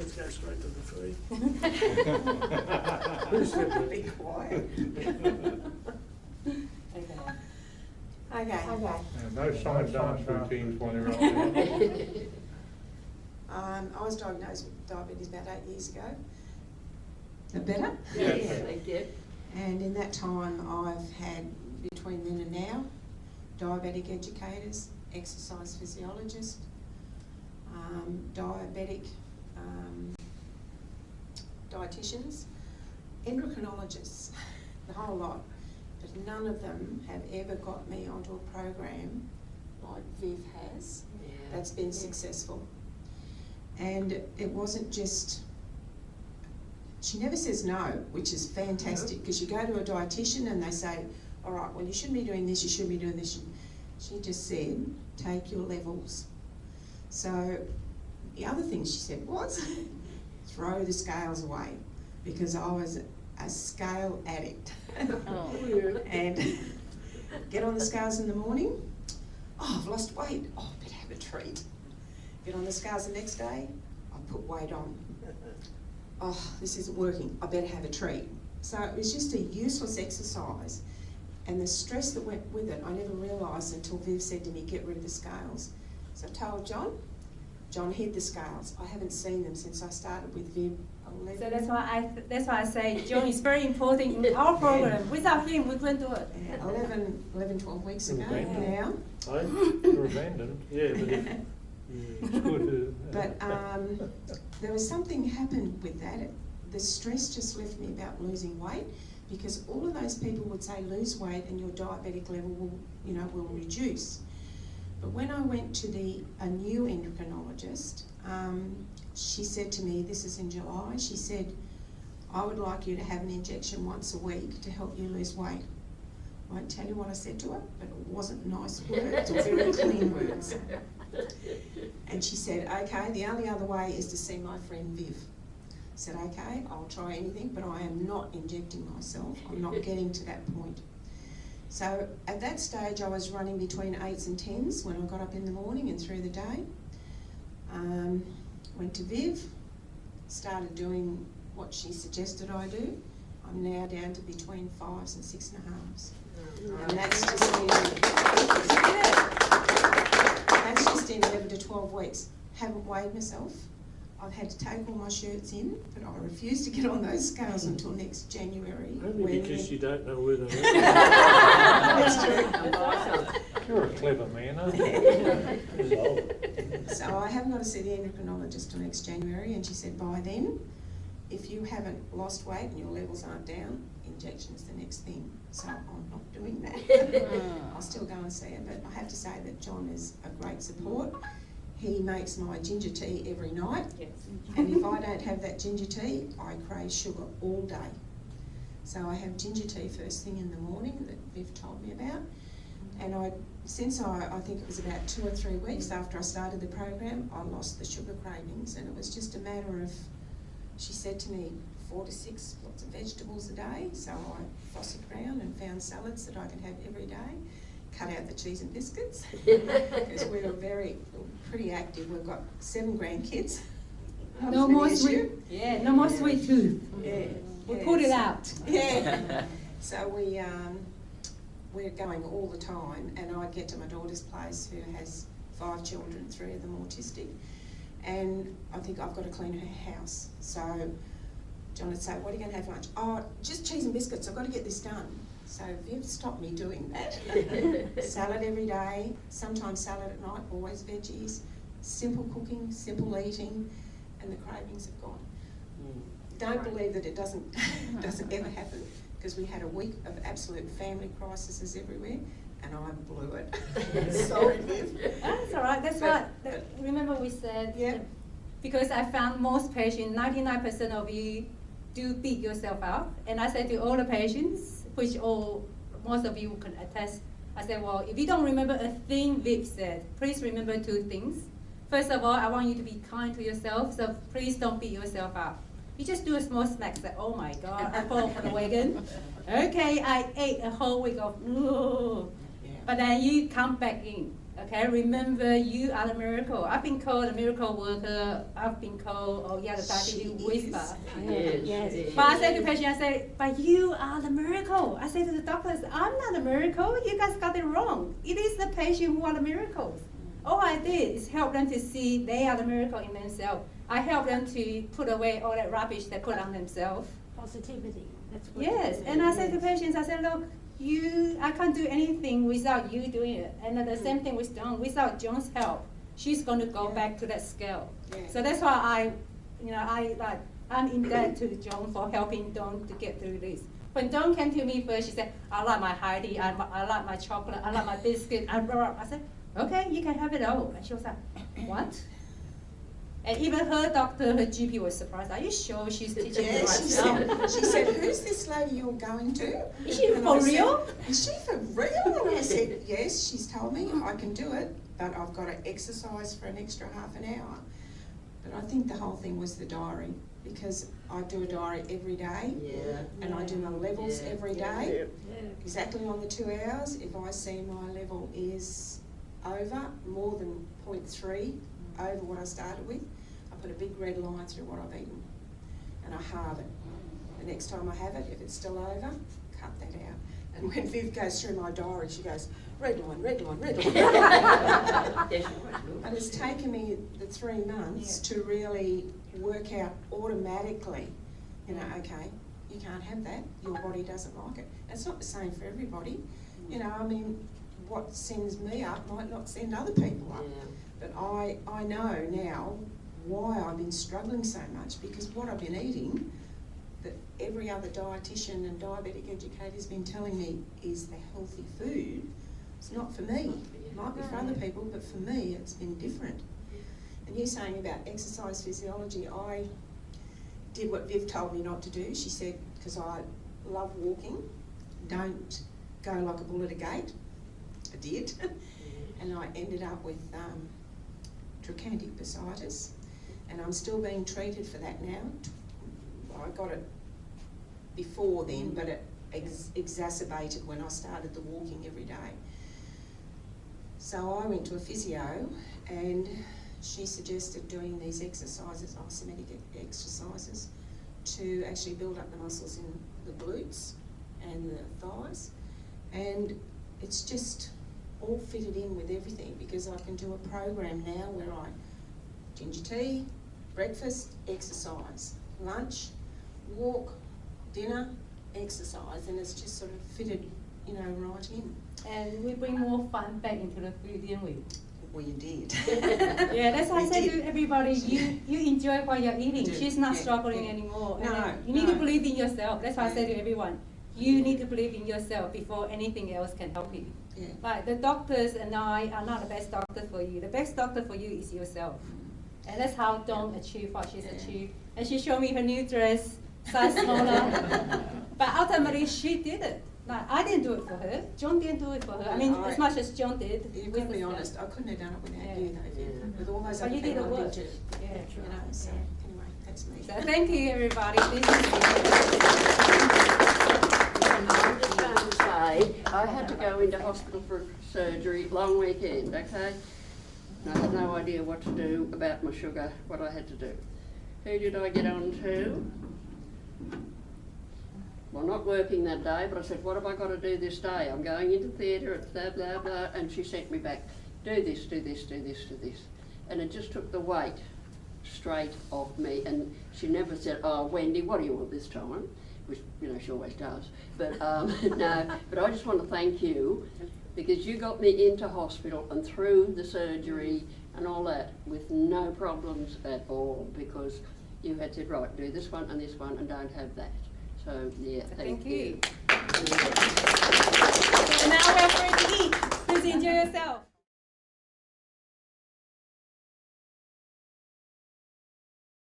Let's go straight to the 3. Who's going to be quiet? Okay. No side dance routines while you're up there. I was diagnosed with diabetes about 8 years ago. Better? Yes. Thank you. And in that time, I've had, between then and now, diabetic educators, exercise physiologists, diabetic dietitians, endocrinologists, the whole lot. But none of them have ever got me onto a program like Viv has that's been successful. And it wasn't just, she never says no, which is fantastic, because you go to a dietitian and they say, all right, well, you shouldn't be doing this, you shouldn't be doing this. She just said, take your levels. So the other thing she said was, throw the scales away, because I was a scale addict. And get on the scales in the morning, oh, I've lost weight, oh, I better have a treat. Get on the scales the next day, I put weight on. Oh, this isn't working, I better have a treat. So it was just a useless exercise, and the stress that went with it, I never realised until Viv said to me, get rid of the scales. So I told John hid the scales. I haven't seen them since I started with Viv 11. So that's why I say John is very important in our program. Without him, we couldn't do it. Yeah, 11, 12 weeks ago now. You're abandoned, yeah, but it's good to... But there was something happened with that. The stress just left me about losing weight, because all of those people would say lose weight and your diabetic level will reduce. But when I went to a new endocrinologist, she said to me, this is in July, she said, I would like you to have an injection once a week to help you lose weight. I won't tell you what I said to her, but it wasn't nice words or very clean words. And she said, okay, the only other way is to see my friend Viv. I said, okay, I'll try anything, but I am not injecting myself. I'm not getting to that point. So at that stage, I was running between 8s and 10s when I got up in the morning and through the day. Went to Viv, started doing what she suggested I do. I'm now down to between 5s and 6.5s. And that's just in 11 to 12 weeks. Haven't weighed myself. I've had to take all my shirts in, but I refuse to get on those scales until next January. Only because you don't know where they are. That's true. You're a clever man, aren't you? So I haven't got to see the endocrinologist till next January, and she said by then, if you haven't lost weight and your levels aren't down, injection's the next thing. So I'm not doing that. I'll still go and see her, but I have to say that John is a great support. He makes my ginger tea every night, and if I don't have that ginger tea, I crave sugar all day. So I have ginger tea first thing in the morning that Viv told me about, and I think it was about 2 or 3 weeks after I started the program, I lost the sugar cravings, and it was just a matter of, she said to me, 4 to 6 lots of vegetables a day, so I fossicked around and found salads that I could have every day. Cut out the cheese and biscuits because we were pretty active. We've got 7 grandkids. No more sweet. Yeah, no more sweet tooth. Yeah, we put it out. Yeah. So we're going all the time, and I get to my daughter's place, who has 5 children, 3 of them autistic, and I think I've got to clean her house. So John would say, "What are you going to have for lunch?" "Oh, just cheese and biscuits. I've got to get this done." So Viv stopped me doing that. Salad every day, sometimes salad at night, always veggies, simple cooking, simple eating, and the cravings have gone. Don't believe that it doesn't ever happen, because we had a week of absolute family crises everywhere, and I blew it. Sorry, Viv. That's all right. That's what. Remember we said. Yeah. Because I found most patients, 99% of you do beat yourself up, and I said to all the patients, which most of you can attest, I said, well, if you don't remember a thing Viv said, please remember 2 things. First of all, I want you to be kind to yourself, so please don't beat yourself up. You just do a small snack, say, oh my God, I fall off the wagon. Okay, I ate a whole week of, ooh. Yeah. But then you come back in. Okay, remember you are a miracle. I've been called a miracle worker. I've been called, oh yeah, the diabetes whisper. Yes. But I say to patient, I say, but you are the miracle. I say to the doctors, I'm not a miracle. You guys got it wrong. It is the patient who are the miracles. All I did is help them to see they are the miracle in themselves. I help them to put away all that rubbish they put on themselves. Positivity. That's what Yes, and I say to patients, I say, look, I can't do anything without you doing it. And the same thing with Dawn. Without John's help, she's going to go back to that scale. Yeah. So that's why I'm in debt to John for helping Dawn to get through this. When Dawn came to me first, she said, I like my high tea, I like my chocolate, I like my biscuit. I said, okay, you can have it all. And she was like, what? And even her doctor, her GP was surprised. Are you sure she's teaching the right stuff? She said, who's this lady you're going to? Is she for real? Is she for real? And I said, yes, she's told me I can do it, but I've got to exercise for an extra half an hour. But I think the whole thing was the diary, because I do a diary every day, and I do my levels every day, exactly on the 2 hours. If I see my level is over, more than 0.3, over what I started with, I put a big red line through what I've eaten and I halve it. The next time I have it, if it's still over, cut that out. And when Viv goes through my diary, she goes, red line, red line, red line. And it's taken me the 3 months to really work out automatically, okay, you can't have that, your body doesn't like it. It's not the same for everybody. I mean, what sends me up might not send other people up. But I know now why I've been struggling so much, because what I've been eating, that every other dietitian and diabetic educator has been telling me is the healthy food. It's not for me. It might be for other people, but for me it's been different. And you're saying about exercise physiology, I did what Viv told me not to do. She said, because I love walking, don't go like a bull at a gate. I did. And I ended up with trochanteric bursitis, and I'm still being treated for that now. I got it before then, but it exacerbated when I started the walking every day. So I went to a physio, and she suggested doing these exercises, isometric exercises, to actually build up the muscles in the glutes and the thighs, and it's just all fitted in with everything, because I can do a program now where I ginger tea, breakfast, exercise, lunch, walk, dinner, exercise, and it's just sort of fitted, right in. And we bring more fun back into the food, didn't we? Well, you did. Yeah, that's why I say to everybody, you enjoy what you're eating. She's not struggling anymore. No, you need to believe in yourself. That's why I say to everyone, you need to believe in yourself before anything else can help you. Yeah. Like the doctors and I are not the best doctor for you. The best doctor for you is yourself. And that's how Dawn achieved what she's achieved. And she showed me her new dress, size smaller. But ultimately, she did it. Like, I didn't do it for her. John didn't do it for her. I mean, as much as John did. You've got to be honest, I couldn't have done it without you, though, Viv. With all those But other you did people the I work. did too. Yeah, So anyway, that's me. So thank you, everybody. This is I'm just going to say, I had to go into hospital for surgery, long weekend, okay? And I had no idea what to do about my sugar, what I had to do. Who did I get on to? Well, not working that day, but I said, what have I got to do this day? I'm going into theatre, it's blah, blah, blah, and she sent me back, do this, do this, do this, do this. And it just took the weight straight off me, and she never said, oh, Wendy, what do you want this time? Which, she always does. But no, but I just want to thank you, because you got me into hospital and through the surgery and all that with no problems at all, because you had said, right, do this one and don't have that. So, yeah, thank you. And now we're free to eat. Please enjoy yourself.